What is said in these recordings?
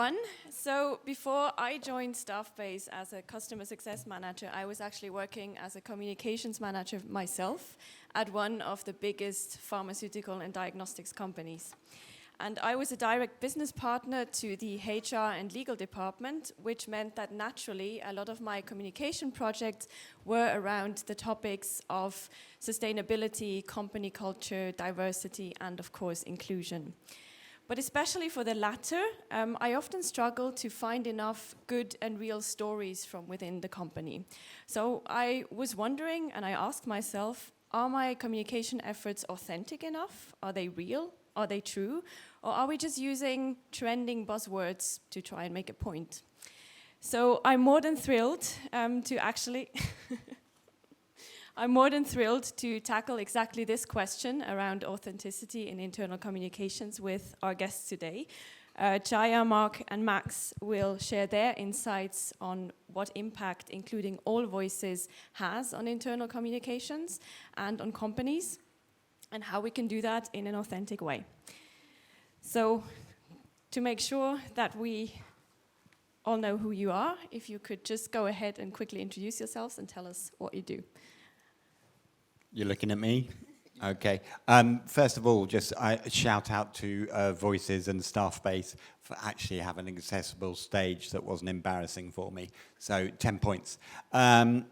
everyone. So before I joined Staffbase as a customer success manager, I was actually working as a communications manager myself at one of the biggest pharmaceutical and diagnostics companies. And I was a direct business partner to the HR and legal department, which meant that naturally a lot of my communication projects were around the topics of sustainability, company culture, diversity, and of course inclusion. But especially for the latter, I often struggle to find enough good and real stories from within the company. So I was wondering, and I asked myself, are my communication efforts authentic enough? Are they real? Are they true? Or are we just using trending buzzwords to try and make a point? So I'm more than thrilled to actually... I'm more than thrilled to tackle exactly this question around authenticity in internal communications with our guests today. Chaya, Mark, and Max will share their insights on what impact including all voices has on internal communications and on companies, and how we can do that in an authentic way. So, to make sure that we all know who you are, if you could just go ahead and quickly introduce yourselves and tell us what you do. You're looking at me? Okay. First of all, just a shout out to Voices and Staffbase for actually having an accessible stage that wasn't embarrassing for me. So 10 points. My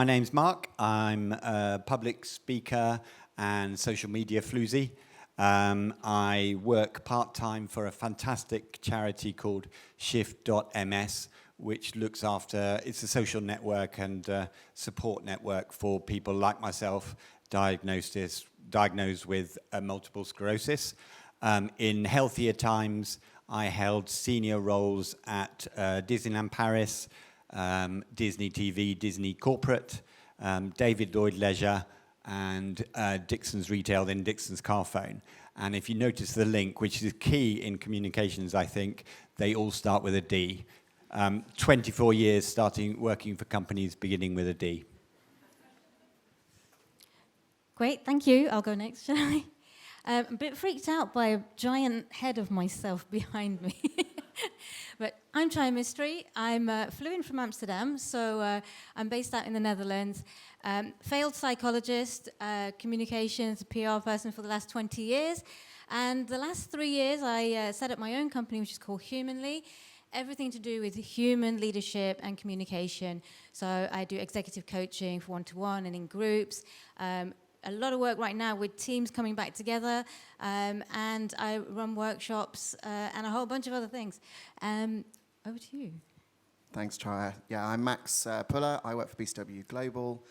name's Mark. I'm a public speaker and social media floozy. I work part-time for a fantastic charity called Shift.ms, which looks after, it's a social network and support network for people like myself diagnosed with multiple sclerosis. In healthier times, I held senior roles at Disneyland Paris, Disney TV, Disney Corporate, David Lloyd Leisure, and Dixon's Retail, then Dixon's Carphone. And if you notice the link, which is key in communications, I think, they all start with a D. 24 years starting working for companies beginning with a D. Great, thank you. I'll go next, shall I? I'm a bit freaked out by a giant head of myself behind me. But I'm Chaya Mistry. I'm flew in from Amsterdam, so I'm based out in the Netherlands. Failed psychologist, communications, PR person for the last 20 years. And the last 3 years, I set up my own company, which is called Humanly. Everything to do with human leadership and communication. So I do executive coaching for one-to-one and in groups. A lot of work right now with teams coming back together. And I run workshops and a whole bunch of other things. Over to you. Thanks, Chaya. Yeah, I'm Max Puller. I work for BCW Global,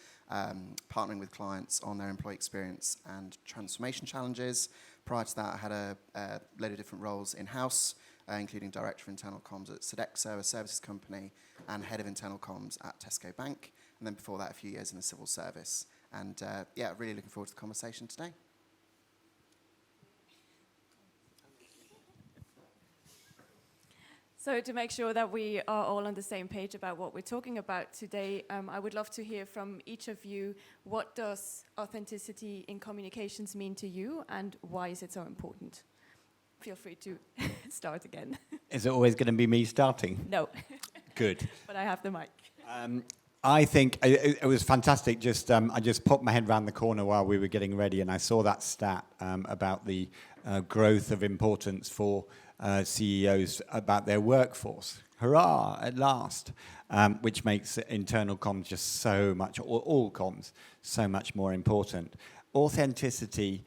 partnering with clients on their employee experience and transformation challenges. Prior to that, I had a load of different roles in-house, including Director of Internal Comms at Sodexo, a services company, and Head of Internal Comms at Tesco Bank. And then before that, a few years in the civil service. And yeah, really looking forward to the conversation today. So to make sure that we are all on the same page about what we're talking about today, I would love to hear from each of you, what does authenticity in communications mean to you, and why is it so important? Feel free to start again. Is it always going to be me starting? No. Good. But I have the mic. I think it was fantastic. I just popped my head around the corner while we were getting ready, and I saw that stat about the growth of importance for CEOs about their workforce. Hurrah, at last. Which makes internal comms just so much, or all comms, so much more important. Authenticity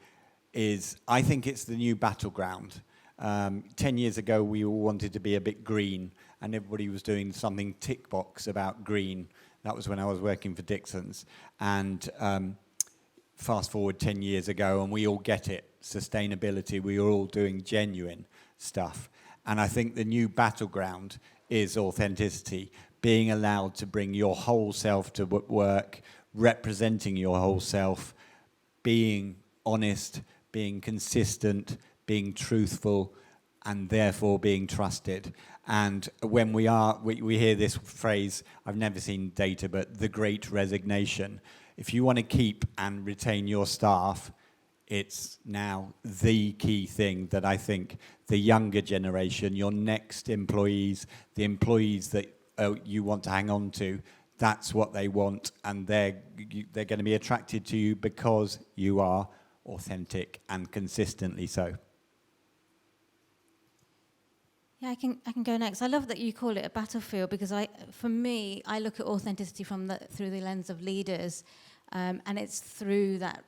is, I think it's the new battleground. 10 years ago, we all wanted to be a bit green, and everybody was doing something tick box about green. That was when I was working for Dixon's. And fast forward 10 years ago, and we all get it. Sustainability, we are all doing genuine stuff. And I think the new battleground is authenticity, being allowed to bring your whole self to work, representing your whole self, being honest, being consistent, being truthful, and therefore being trusted. And when we hear this phrase, I've never seen data, but the great resignation. If you want to keep and retain your staff, it's now the key thing that I think the younger generation, your next employees, the employees that you want to hang on to, that's what they want, and they're going to be attracted to you because you are authentic and consistently so. Yeah, I can go next. I love that you call it a battlefield, because for me, I look at authenticity through the lens of leaders, and it's through that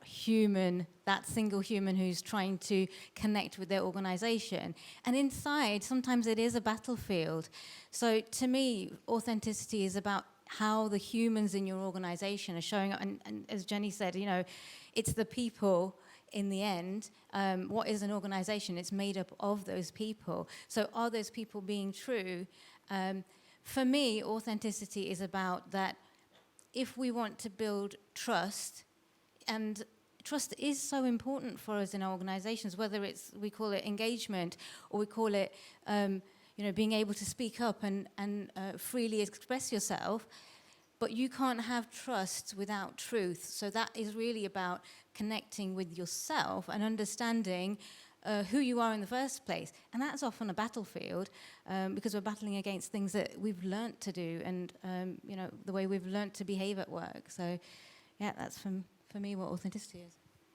single human who's trying to connect with their organization. And inside, sometimes it is a battlefield. So to me, authenticity is about how the humans in your organization are showing up. And as Jenny said, it's the people in the end. What is an organization? It's made up of those people. So are those people being true? For me, authenticity is about that. If we want to build trust, and trust is so important for us in our organizations, whether we call it engagement, or we call it being able to speak up and freely express yourself, but you can't have trust without truth. So that is really about connecting with yourself and understanding who you are in the first place. And that's often a battlefield, because we're battling against things that we've learnt to do, and the way we've learnt to behave at work. So yeah, that's for me what authenticity is.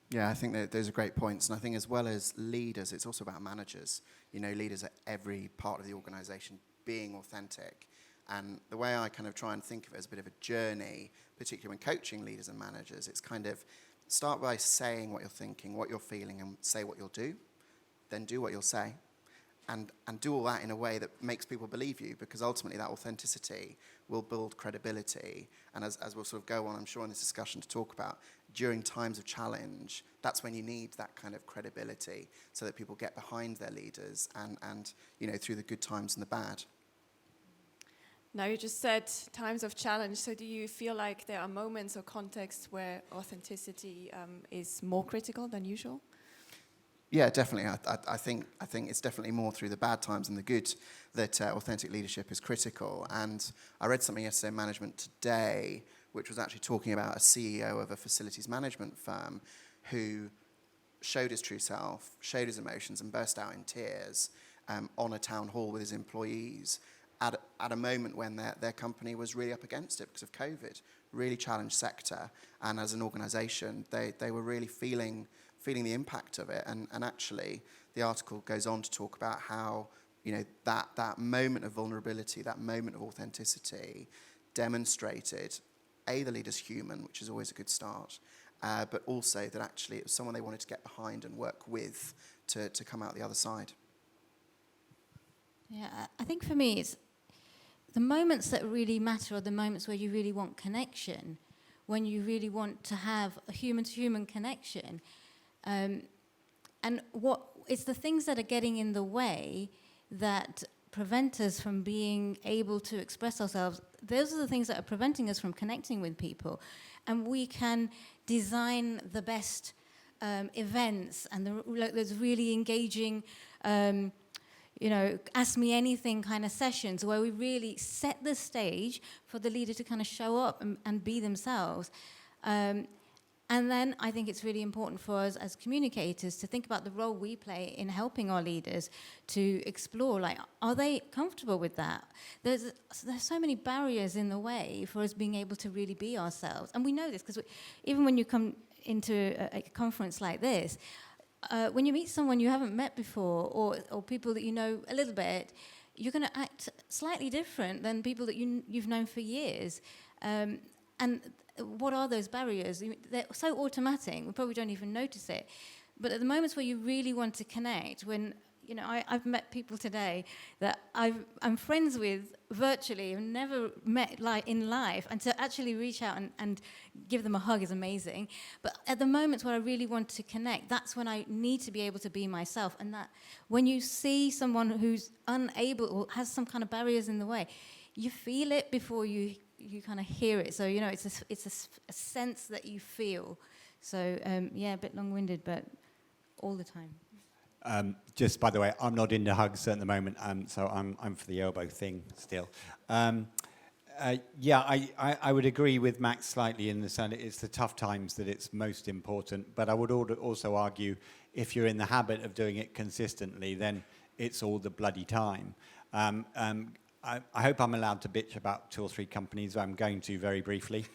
Yeah, I think that those are great points. And I think as well as leaders, it's also about managers. Leaders at every part of the organization being authentic. And the way I kind of try and think of it as a bit of a journey, particularly when coaching leaders and managers, it's kind of start by saying what you're thinking, what you're feeling, and say what you'll do. Then do what you'll say. And do all that in a way that makes people believe you, because ultimately that authenticity will build credibility. And as we'll sort of go on, I'm sure, in this discussion to talk about, during times of challenge, that's when you need that kind of credibility so that people get behind their leaders and through the good times and the bad. Now, you just said times of challenge. So do you feel like there are moments or contexts where authenticity is more critical than usual? Yeah, definitely. I think it's definitely more through the bad times than the good that authentic leadership is critical. And I read something yesterday in Management Today, which was actually talking about a CEO of a facilities management firm who showed his true self, showed his emotions, and burst out in tears on a town hall with his employees at a moment when their company was really up against it because of COVID, really challenged sector. And as an organisation, they were really feeling the impact of it. And actually, the article goes on to talk about how that moment of vulnerability, that moment of authenticity demonstrated, A, the leader's human, which is always a good start, but also that actually it was someone they wanted to get behind and work with to come out the other side. Yeah, I think for me, it's the moments that really matter are the moments where you really want connection, when you really want to have a human-to-human connection. And it's the things that are getting in the way that prevent us from being able to express ourselves. Those are the things that are preventing us from connecting with people. And we can design the best events and there's really engaging ask me anything kind of sessions where we really set the stage for the leader to kind of show up and be themselves. And then I think it's really important for us as communicators to think about the role we play in helping our leaders to explore, are they comfortable with that? There's so many barriers in the way for us being able to really be ourselves. And we know this because even when you come into a conference like this, when you meet someone you haven't met before or people that you know a little bit, you're going to act slightly different than people that you've known for years. And what are those barriers? They're so automatic, we probably don't even notice it. But at the moments where you really want to connect, when, I've met people today that I'm friends with virtually, and never met in life, and to actually reach out and give them a hug is amazing. But at the moments where I really want to connect, that's when I need to be able to be myself. And that when you see someone who's unable or has some kind of barriers in the way, you feel it before you kind of hear it. So, it's a sense that you feel. So, a bit long-winded, but all the time. Just by the way, I'm not into hugs at the moment, so I'm for the elbow thing still. Yeah, I would agree with Max slightly in the sense it's the tough times that it's most important. But I would also argue if you're in the habit of doing it consistently, then it's all the bloody time. I hope I'm allowed to bitch about 2 or 3 companies. I'm going to very briefly.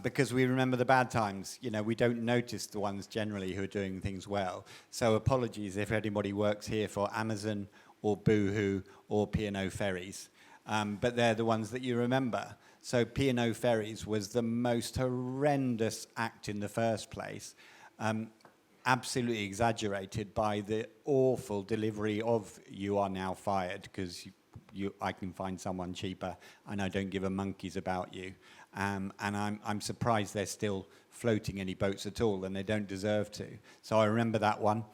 Because we remember the bad times. You know, we don't notice the ones generally who are doing things well. So apologies if anybody works here for Amazon or Boohoo or P&O Ferries. But they're the ones that you remember. So P&O Ferries was the most horrendous act in the first place, absolutely exaggerated by the awful delivery of "you are now fired because I can find someone cheaper and I don't give a monkeys about you." And I'm surprised they're still floating any boats at all, and they don't deserve to. So I remember that one.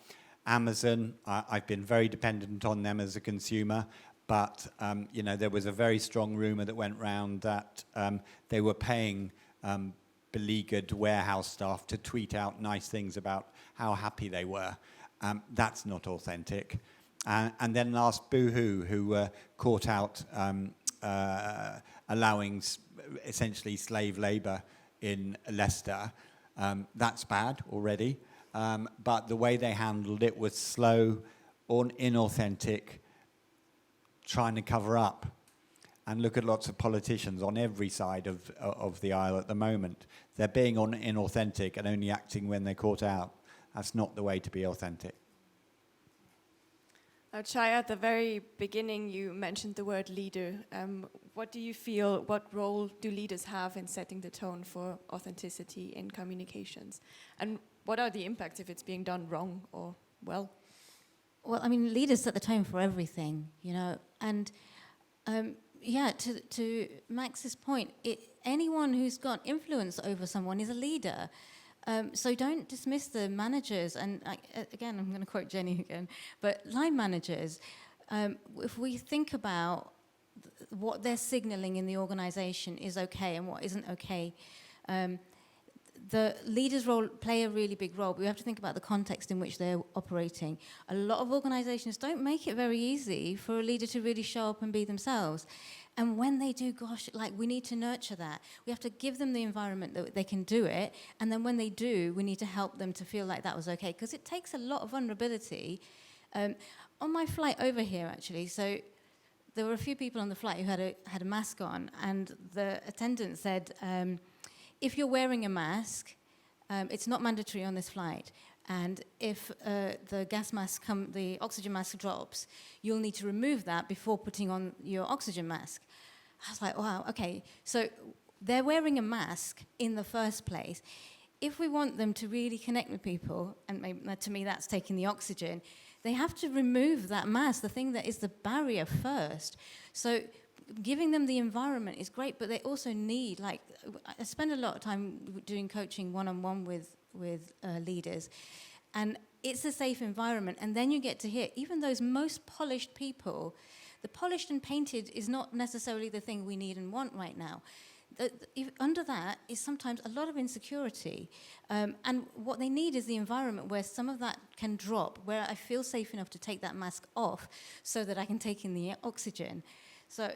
Amazon, I've been very dependent on them as a consumer. But, you know, there was a very strong rumor that went round that they were paying beleaguered warehouse staff to tweet out nice things about how happy they were. That's not authentic. And then last, Boohoo, who were caught out allowing essentially slave labor in Leicester. That's bad already. But the way they handled it was slow, inauthentic, trying to cover up. And look at lots of politicians on every side of the aisle at the moment. They're being inauthentic and only acting when they're caught out. That's not the way to be authentic. Chaya, at the very beginning, you mentioned the word leader. What do you feel, what role do leaders have in setting the tone for authenticity in communications? And what are the impacts if it's being done wrong or well? Well, I mean, leaders set the tone for everything, you know, and yeah, to Max's point, anyone who's got influence over someone is a leader. So don't dismiss the managers, and again, I'm going to quote Jenny again, but line managers, if we think about what they're signaling in the organization is okay and what isn't okay, the leader's role play a really big role, but we have to think about the context in which they're operating. A lot of organizations don't make it very easy for a leader to really show up and be themselves. And when they do, gosh, like, we need to nurture that. We have to give them the environment that they can do it, and then when they do, we need to help them to feel like that was okay, because it takes a lot of vulnerability. On my flight over here, actually, so there were a few people on the flight who had a mask on, and the attendant said, if you're wearing a mask, it's not mandatory on this flight. And if the oxygen mask drops, you'll need to remove that before putting on your oxygen mask. I was like, wow, okay. So they're wearing a mask in the first place. If we want them to really connect with people, and maybe, to me that's taking the oxygen, they have to remove that mask, the thing that is the barrier first. So giving them the environment is great, but they also need, like, I spend a lot of time doing coaching one-on-one with leaders, and it's a safe environment, and then you get to hear, even those most polished people, the polished and painted is not necessarily the thing we need and want right now. Under that is sometimes a lot of insecurity, and what they need is the environment where some of that can drop, where I feel safe enough to take that mask off so that I can take in the oxygen. So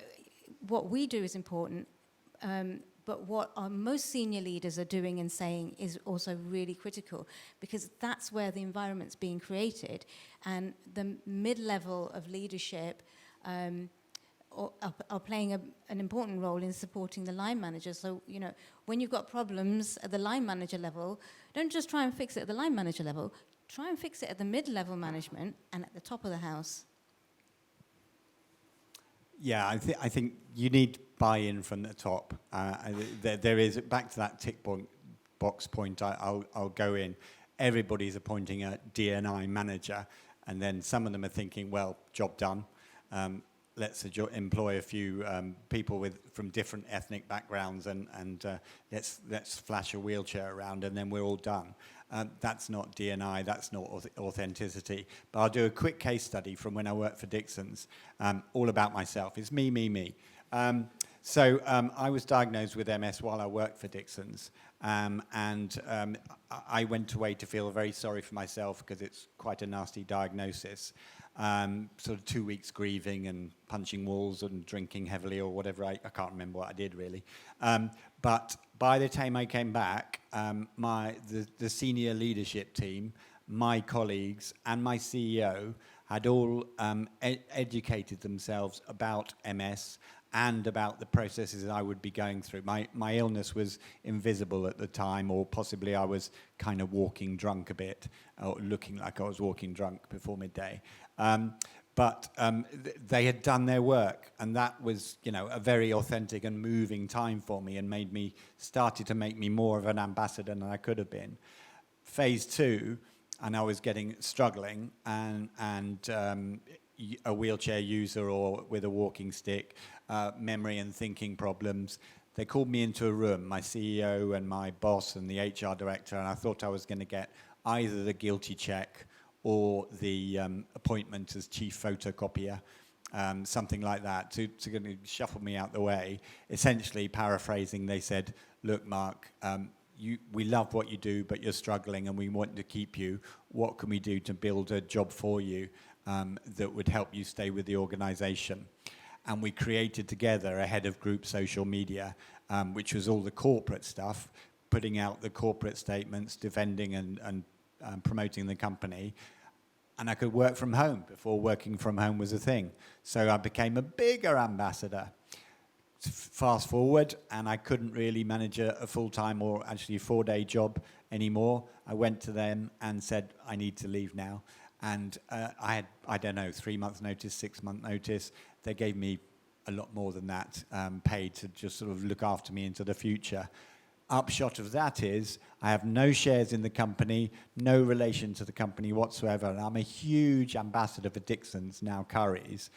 what we do is important, but what our most senior leaders are doing and saying is also really critical, because that's where the environment's being created. And the mid-level of leadership are playing an important role in supporting the line manager. So, you know, when you've got problems at the line manager level, don't just try and fix it at the line manager level, try and fix it at the mid-level management and at the top of the house. Yeah, I think you need buy-in from the top. There is, back to that tick box point, I'll go in. Everybody's appointing a D&I manager, and then some of them are thinking, well, job done. Let's employ a few people from different ethnic backgrounds, and let's flash a wheelchair around, and then we're all done. That's not D&I, that's not authenticity. But I'll do a quick case study from when I worked for Dixon's, all about myself. It's me. So I was diagnosed with MS while I worked for Dixon's, and I went away to feel very sorry for myself because it's quite a nasty diagnosis. sort of 2 weeks grieving and punching walls and drinking heavily or whatever. I can't remember what I did really. But by the time I came back, the senior leadership team, my colleagues and my CEO had all educated themselves about MS and about the processes I would be going through. My illness was invisible at the time, or possibly I was kind of walking drunk a bit, or looking like I was walking drunk before midday. But they had done their work, and that was, a very authentic and moving time for me, and started to make me more of an ambassador than I could have been. Phase 2, and I was struggling, and a wheelchair user or with a walking stick, memory and thinking problems. They called me into a room, my CEO and my boss and the HR director, and I thought I was going to get either the guilty check or the appointment as chief photocopier, something like that, to shuffle me out the way. Essentially, paraphrasing, they said, look, Mark, we love what you do, but you're struggling and we want to keep you. What can we do to build a job for you that would help you stay with the organization? And we created together a head of group social media, which was all the corporate stuff, putting out the corporate statements, defending and promoting the company. And I could work from home before working from home was a thing. So I became a bigger ambassador. Fast forward, and I couldn't really manage a full-time or actually a 4-day job anymore. I went to them and said, I need to leave now. And I had, 3 months notice, 6 month notice. They gave me a lot more than that, paid to just sort of look after me into the future. Upshot of that is I have no shares in the company, no relation to the company whatsoever, and I'm a huge ambassador for Dixon's, now Currys.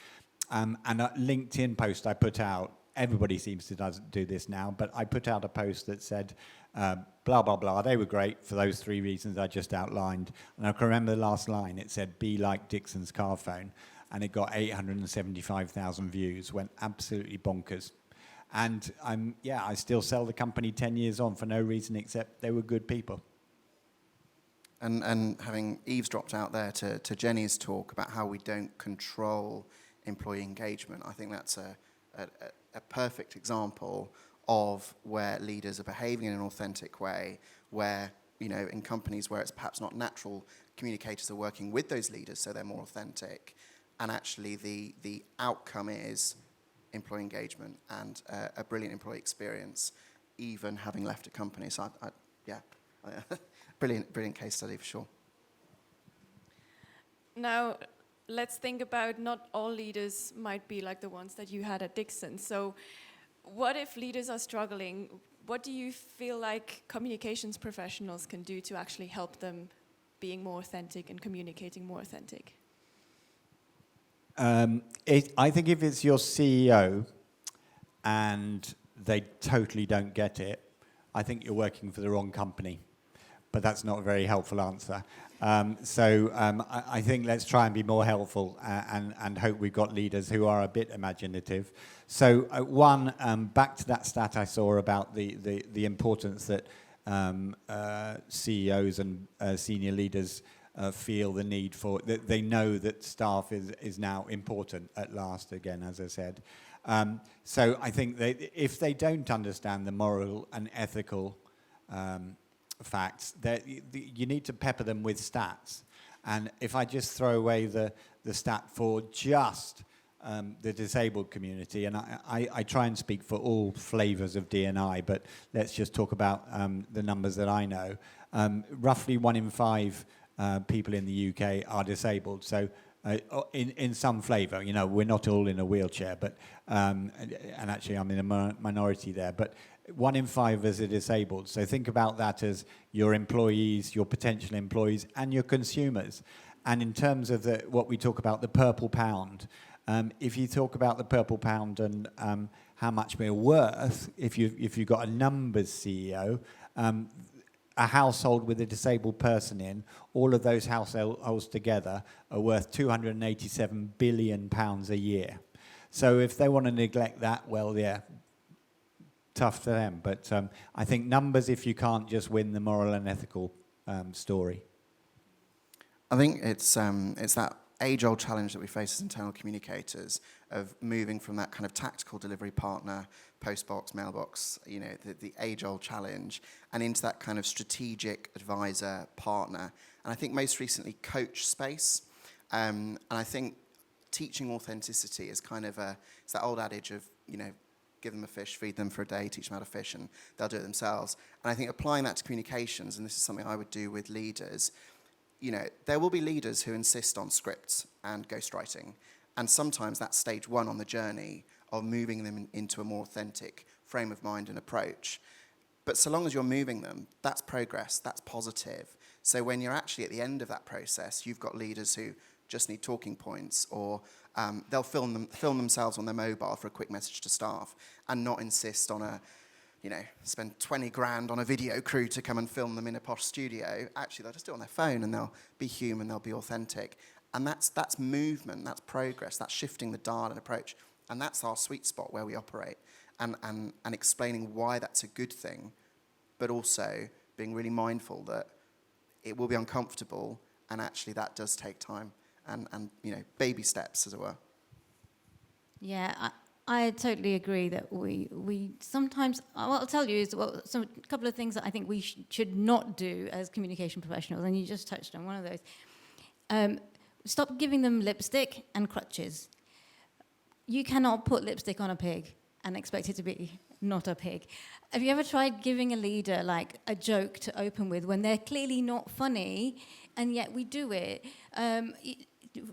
And a LinkedIn post I put out, everybody seems to do this now, but I put out a post that said, blah, blah, blah. They were great for those 3 reasons I just outlined. And I can remember the last line. It said, be like Dixon's car phone. And it got 875,000 views, went absolutely bonkers. And I still sell the company 10 years on for no reason except they were good people. And having eavesdropped out there to Jenny's talk about how we don't control employee engagement, I think that's a perfect example of where leaders are behaving in an authentic way, where, in companies where it's perhaps not natural, communicators are working with those leaders so they're more authentic. And actually the outcome is employee engagement and a brilliant employee experience, even having left a company. So, brilliant case study for sure. Now, let's think about not all leaders might be like the ones that you had at Dixon. So what if leaders are struggling? What do you feel like communications professionals can do to actually help them being more authentic and communicating more authentic? I think if it's your CEO and they totally don't get it, I think you're working for the wrong company. But that's not a very helpful answer. I think let's try and be more helpful and hope we've got leaders who are a bit imaginative. So back to that stat I saw about the importance that CEOs and senior leaders feel the need for, that they know that staff is now important at last, again, as I said. So I think that if they don't understand the moral and ethical facts, that you need to pepper them with stats. And if I just throw away the stat for just the disabled community, and I try and speak for all flavors of D&I, but let's just talk about the numbers that I know. Roughly 1 in 5 people in the UK are disabled. So in some flavor, we're not all in a wheelchair, but and actually I'm in a minority there, but 1 in 5 is disabled. So think about that as your employees, your potential employees, and your consumers. And in terms of what we talk about, the purple pound, if you talk about the purple pound and how much we're worth, if you've got a numbers CEO, a household with a disabled person in, all of those households together are worth £287 billion a year. So if they want to neglect that, well, yeah, tough to them. But I think numbers, if you can't just win the moral and ethical story. I think it's that age-old challenge that we face as internal communicators of moving from that kind of tactical delivery partner, postbox, mailbox, the age-old challenge, and into that kind of strategic advisor, partner, and I think most recently coach space. And I think teaching authenticity is kind of it's that old adage of, give them a fish, feed them for a day, teach them how to fish, and they'll do it themselves. And I think applying that to communications, and this is something I would do with leaders, there will be leaders who insist on scripts and ghostwriting. And sometimes that's stage one on the journey of moving them into a more authentic frame of mind and approach. But so long as you're moving them, that's progress, that's positive. So when you're actually at the end of that process, you've got leaders who just need talking points, or they'll film themselves on their mobile for a quick message to staff and not insist on spend 20 grand on a video crew to come and film them in a posh studio. Actually, they'll just do it on their phone, and they'll be human, they'll be authentic. And that's movement, that's progress, that's shifting the dial and approach. And that's our sweet spot where we operate. And explaining why that's a good thing, but also being really mindful that it will be uncomfortable, and actually that does take time. And baby steps, as it were. Yeah, I totally agree that we sometimes, what I'll tell you is a couple of things that I think we should not do as communication professionals, and you just touched on one of those. Stop giving them lipstick and crutches. You cannot put lipstick on a pig and expect it to be not a pig. Have you ever tried giving a leader like a joke to open with when they're clearly not funny, and yet we do it?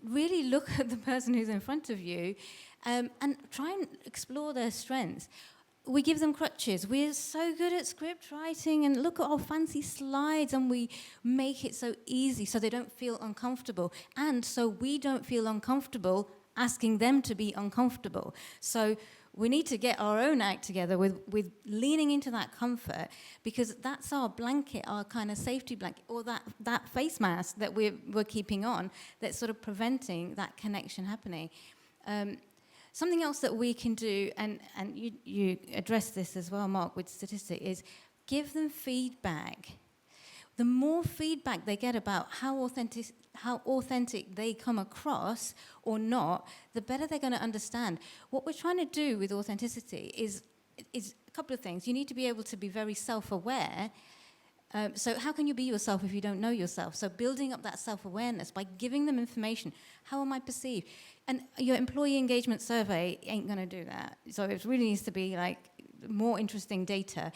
Really look at the person who's in front of you and try and explore their strengths. We give them crutches. We're so good at script writing, and look at our fancy slides, and we make it so easy so they don't feel uncomfortable, and so we don't feel uncomfortable asking them to be uncomfortable. So we need to get our own act together with leaning into that comfort, because that's our blanket, our kind of safety blanket, or that face mask that we're keeping on that's sort of preventing that connection happening. Something else that we can do, and you address this as well, Mark, with statistic, is give them feedback. The more feedback they get about how authentic they come across or not, the better they're going to understand. What we're trying to do with authenticity is a couple of things. You need to be able to be very self-aware. So how can you be yourself if you don't know yourself? So building up that self-awareness by giving them information. How am I perceived? And your employee engagement survey ain't going to do that. So it really needs to be like more interesting data.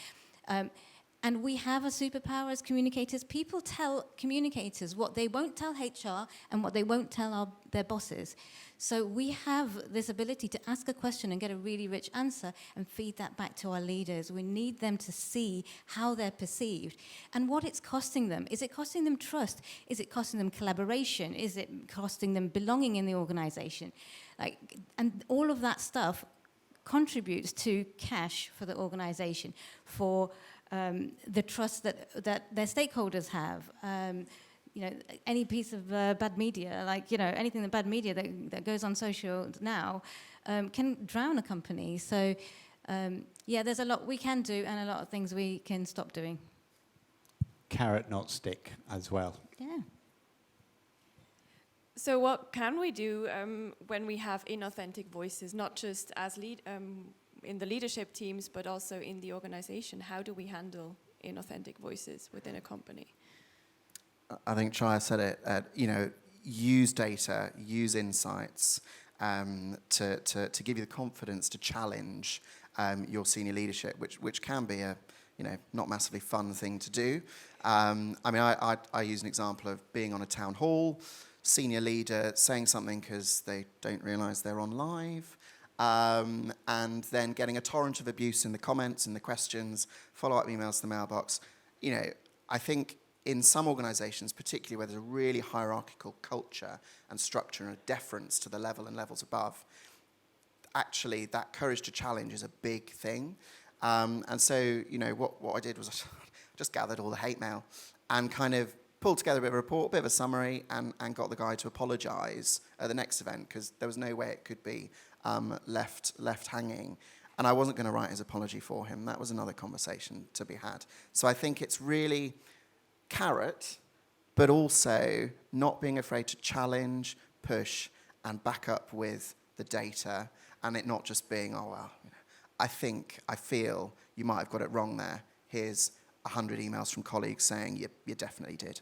And we have a superpower as communicators. People tell communicators what they won't tell HR and what they won't tell their bosses. So we have this ability to ask a question and get a really rich answer and feed that back to our leaders. We need them to see how they're perceived and what it's costing them. Is it costing them trust? Is it costing them collaboration? Is it costing them belonging in the organization? And all of that stuff contributes to cash for the organization, for the trust that their stakeholders have. Any piece of bad media, anything bad media that goes on social now can drown a company. So, there's a lot we can do and a lot of things we can stop doing. Carrot, not stick, as well. Yeah. So what can we do when we have inauthentic voices, not just as in the leadership teams, but also in the organization? How do we handle inauthentic voices within a company? I think Chaya said it. Use data, use insights to give you the confidence to challenge your senior leadership, which can be a not massively fun thing to do. I use an example of being on a town hall, senior leader saying something because they don't realise they're on live. And then getting a torrent of abuse in the comments and the questions, follow-up emails to the mailbox. I think in some organisations, particularly where there's a really hierarchical culture and structure and a deference to the level and levels above, actually that courage to challenge is a big thing. And so, what I did was I just gathered all the hate mail and kind of pulled together a bit of a report, a bit of a summary, and got the guy to apologise at the next event, because there was no way it could be left hanging. And I wasn't going to write his apology for him. That was another conversation to be had. So I think it's really carrot, but also not being afraid to challenge, push and back up with the data, and it not just being, oh, well, I feel you might have got it wrong there. Here's 100 emails from colleagues saying you definitely did.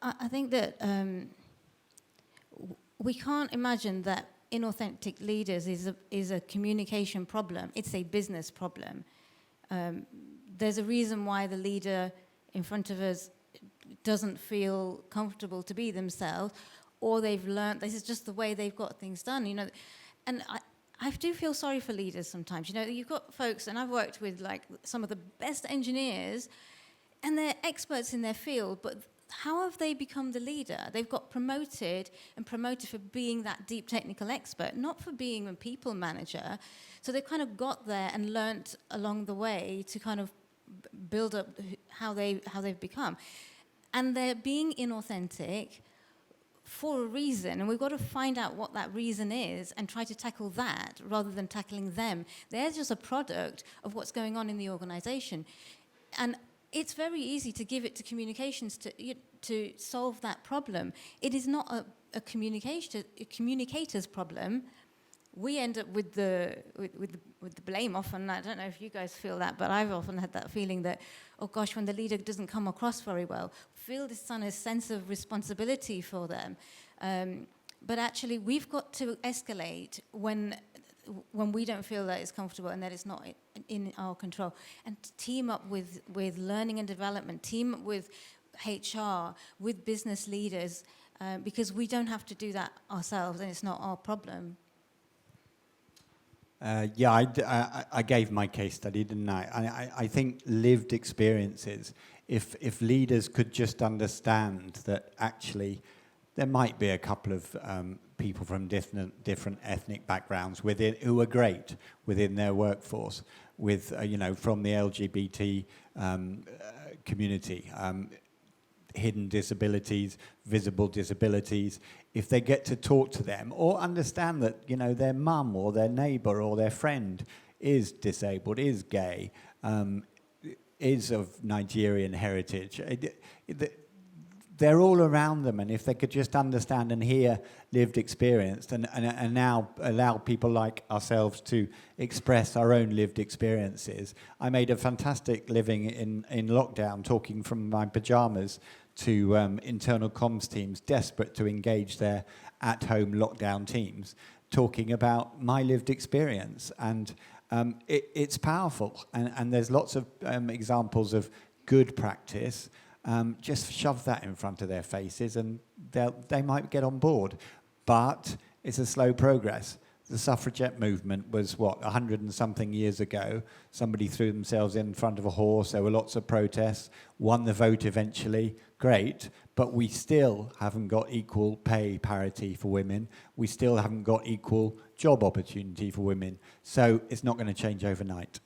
I think that we can't imagine that inauthentic leaders is a communication problem. It's a business problem. There's a reason why the leader in front of us doesn't feel comfortable to be themselves, or they've learned this is just the way they've got things done, you know. And I do feel sorry for leaders sometimes. You know, you've got folks, and I've worked with like some of the best engineers, and they're experts in their field, but how have they become the leader? They've got promoted for being that deep technical expert, not for being a people manager. So they've kind of got there and learnt along the way to kind of build up how they've become. And they're being inauthentic for a reason, and we've got to find out what that reason is and try to tackle that rather than tackling them. They're just a product of what's going on in the organization. And it's very easy to give it to communications to solve that problem. It is not a communicator's problem. We end up with the blame often. I don't know if you guys feel that, but I've often had that feeling that, oh gosh, when the leader doesn't come across very well, feel this kind of sense of responsibility for them. But actually, we've got to escalate when we don't feel that it's comfortable and that it's not in our control, and to team up with learning and development, team up with HR, with business leaders, because we don't have to do that ourselves, and it's not our problem. I gave my case study, didn't I? I think lived experiences, if leaders could just understand that actually there might be a couple of people from different ethnic backgrounds within who are great within their workforce, with from the LGBT community, hidden disabilities, visible disabilities. If they get to talk to them or understand that their mum or their neighbour or their friend is disabled, is gay, is of Nigerian heritage, they're all around them, and if they could just understand and hear lived experience and now allow people like ourselves to express our own lived experiences. I made a fantastic living in lockdown talking from my pajamas to internal comms teams desperate to engage their at-home lockdown teams, talking about my lived experience. And it's powerful, and there's lots of examples of good practice. Just shove that in front of their faces and they might get on board. But it's a slow progress. The suffragette movement was, 100 and something years ago. Somebody threw themselves in front of a horse. There were lots of protests. Won the vote eventually. Great. But we still haven't got equal pay parity for women. We still haven't got equal job opportunity for women. So it's not going to change overnight.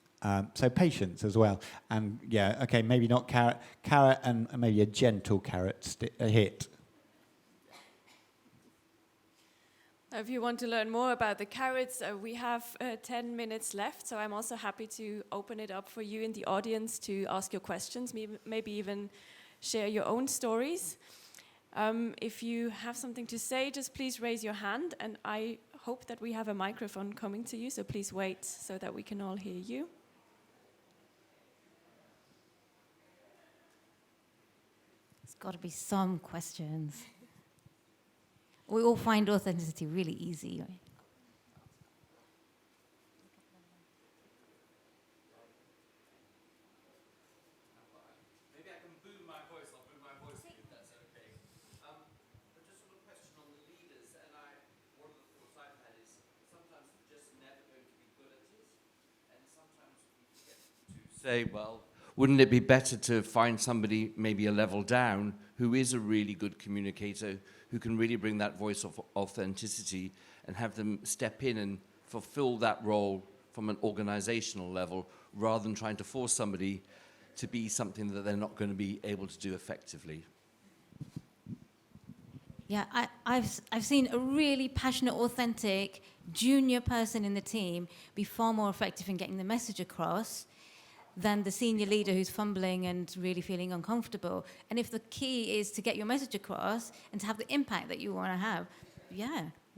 So patience as well. And maybe not carrot and maybe a gentle carrot hit. If you want to learn more about the carrots, we have 10 minutes left, so I'm also happy to open it up for you in the audience to ask your questions, maybe even share your own stories. If you have something to say, just please raise your hand, and I hope that we have a microphone coming to you, so please wait so that we can all hear you. There's got to be some questions. We all find authenticity really easy, right? Maybe I can boom my voice. I'll boom my voice if that's okay. But just on a question on the leaders, and one of the thoughts I've had is sometimes we're just never going to be good at it, and sometimes we get to say, well, wouldn't it be better to find somebody maybe a level down who is a really good communicator, who can really bring that voice of authenticity and have them step in and fulfill that role from an organizational level, rather than trying to force somebody to be something that they're not going to be able to do effectively? Yeah, I've seen a really passionate, authentic junior person in the team be far more effective in getting the message across than the senior leader who's fumbling and really feeling uncomfortable. And if the key is to get your message across and to have the impact that you want to have,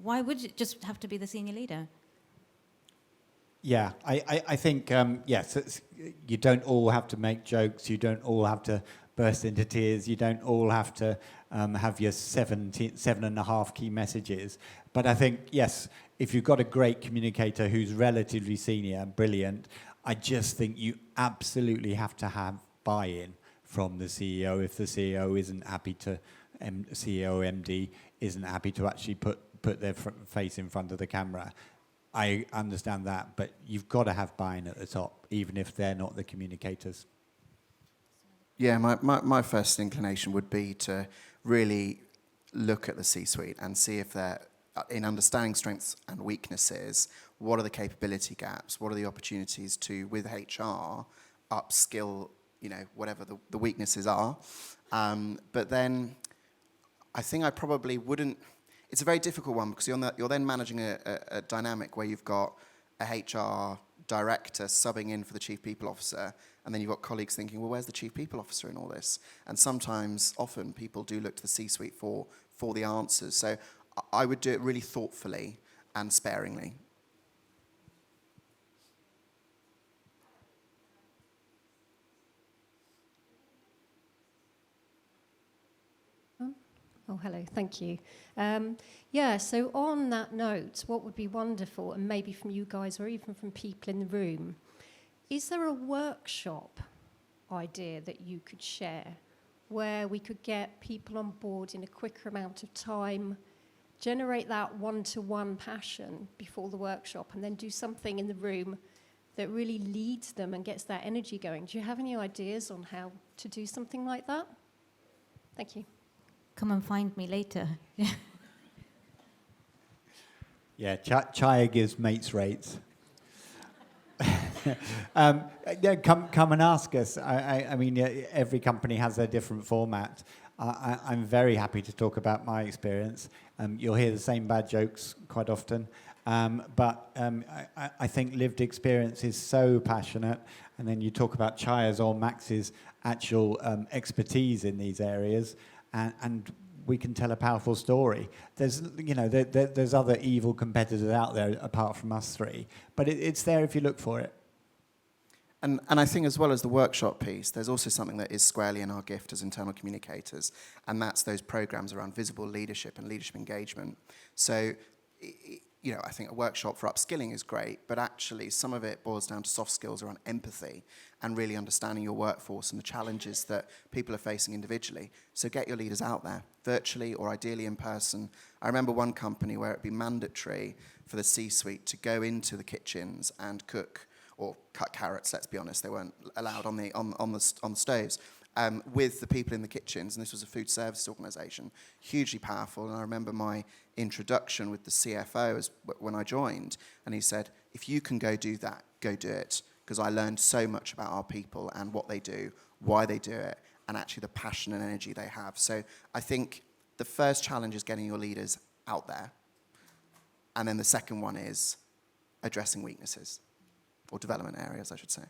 why would it just have to be the senior leader? Yeah, I think, yes, you don't all have to make jokes, you don't all have to burst into tears, you don't all have to have your 7.5 key messages. But I think, yes, if you've got a great communicator who's relatively senior, brilliant, I just think you absolutely have to have buy-in from the CEO. If the CEO isn't happy to, CEO, MD, isn't happy to actually put their face in front of the camera, I understand that, but you've got to have buy-in at the top, even if they're not the communicators. Yeah, my first inclination would be to really look at the C-suite and see if they're, in understanding strengths and weaknesses, what are the capability gaps, what are the opportunities to, with HR, upskill, whatever the weaknesses are. But then I think I probably wouldn't. It's a very difficult one because you're then managing a dynamic where you've got a HR director subbing in for the chief people officer, and then you've got colleagues thinking, well, where's the chief people officer in all this? And often people do look to the C-suite for the answers. So I would do it really thoughtfully and sparingly. Oh, hello, thank you. So on that note, what would be wonderful, and maybe from you guys or even from people in the room, is there a workshop idea that you could share where we could get people on board in a quicker amount of time, generate that one-to-one passion before the workshop, and then do something in the room that really leads them and gets that energy going? Do you have any ideas on how to do something like that? Thank you. Come and find me later. Yeah, Chaya gives mates rates. Come and ask us. I mean, every company has their different format. I'm very happy to talk about my experience. You'll hear the same bad jokes quite often. But I think lived experience is so passionate. And then you talk about Chaya's or Max's actual expertise in these areas. And we can tell a powerful story. There's, there's other evil competitors out there apart from us three, but it's there if you look for it. And I think as well as the workshop piece, there's also something that is squarely in our gift as internal communicators, and that's those programs around visible leadership and leadership engagement. So, I think a workshop for upskilling is great, but actually some of it boils down to soft skills around empathy and really understanding your workforce and the challenges that people are facing individually. So get your leaders out there, virtually or ideally in person. I remember one company where it'd be mandatory for the C-suite to go into the kitchens and cook or cut carrots. Let's be honest, they weren't allowed on the stoves. With the people in the kitchens, and this was a food services organisation, hugely powerful. And I remember my introduction with the CFO when I joined, and he said, if you can go do that, go do it, because I learned so much about our people and what they do, why they do it, and actually the passion and energy they have. So I think the first challenge is getting your leaders out there, and then the second one is addressing weaknesses, or development areas, I should say.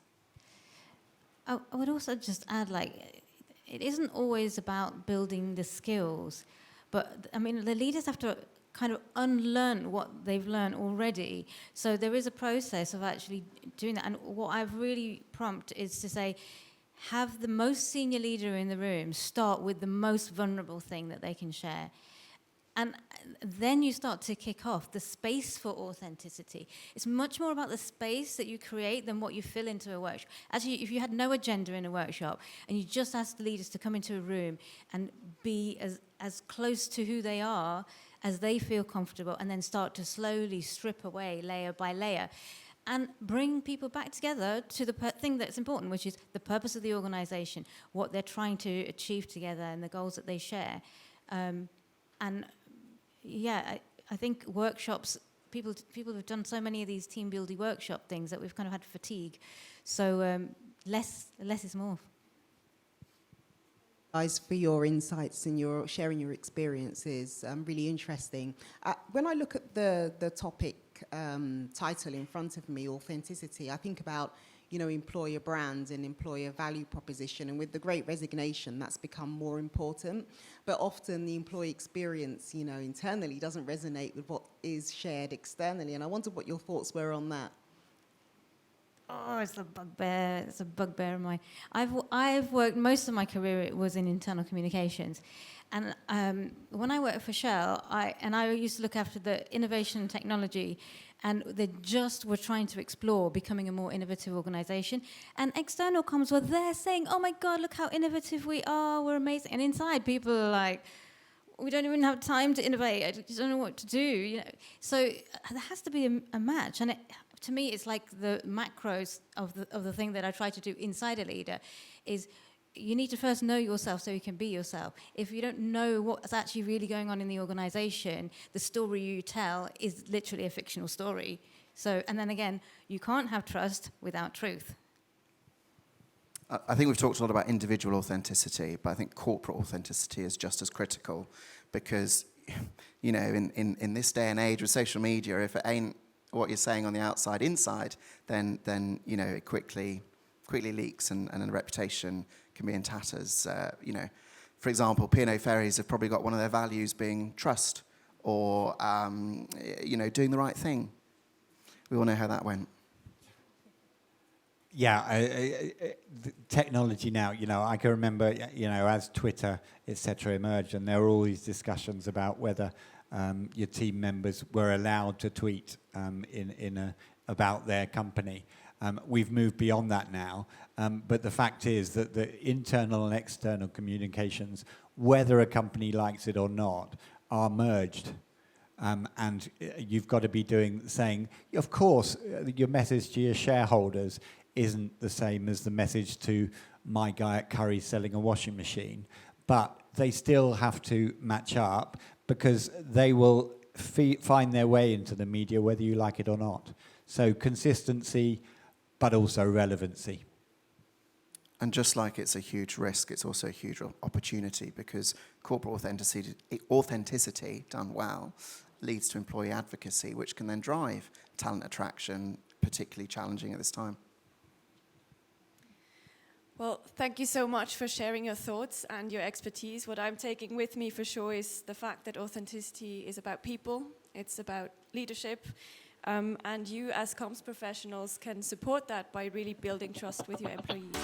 I would also just add, it isn't always about building the skills, but, I mean, the leaders have to kind of unlearn what they've learned already. So there is a process of actually doing that. And what I've really prompted is to say, have the most senior leader in the room start with the most vulnerable thing that they can share. And then you start to kick off the space for authenticity. It's much more about the space that you create than what you fill into a workshop. Actually, if you had no agenda in a workshop and you just asked the leaders to come into a room and be as close to who they are as they feel comfortable, and then start to slowly strip away layer by layer and bring people back together to the thing that's important, which is the purpose of the organization, what they're trying to achieve together and the goals that they share. I think workshops, people have done so many of these team building workshop things that we've kind of had fatigue. So less is more. Guys, for your insights and your sharing your experiences, really interesting. When I look at the topic title in front of me, authenticity, I think about, employer brand and employer value proposition. And with the Great Resignation, that's become more important. But often the employee experience, internally doesn't resonate with what is shared externally. And I wondered what your thoughts were on that. Oh, it's a bugbear. It's a bugbear of mine. I've worked, most of my career it was in internal communications. And when I worked for Shell, I used to look after the innovation and technology, and they just were trying to explore becoming a more innovative organization. And external comms were there saying, oh my God, look how innovative we are, we're amazing. And inside, people are like, we don't even have time to innovate, I just don't know what to do. So there has to be a match. And to me, it's like the macros of the thing that I try to do inside a leader is you need to first know yourself so you can be yourself. If you don't know what's actually really going on in the organization, the story you tell is literally a fictional story. So, and then again, you can't have trust without truth. I think we've talked a lot about individual authenticity, but I think corporate authenticity is just as critical because, in this day and age with social media, if it ain't what you're saying on the outside inside, then it quickly leaks and the reputation can be in tatters. For example, P&O Ferries have probably got one of their values being trust or, doing the right thing. We all know how that went. Yeah, the technology now, I can remember, as Twitter, etc. emerged, and there were all these discussions about whether your team members were allowed to tweet about their company. We've moved beyond that now, but the fact is that the internal and external communications, whether a company likes it or not, are merged. And you've got to be saying, of course, your message to your shareholders isn't the same as the message to my guy at Curry selling a washing machine, but they still have to match up because they will find their way into the media whether you like it or not. So consistency, but also relevancy. And just like it's a huge risk, it's also a huge opportunity because corporate authenticity done well leads to employee advocacy, which can then drive talent attraction, particularly challenging at this time. Well, thank you so much for sharing your thoughts and your expertise. What I'm taking with me for sure is the fact that authenticity is about people, it's about leadership, and you as comms professionals can support that by really building trust with your employees.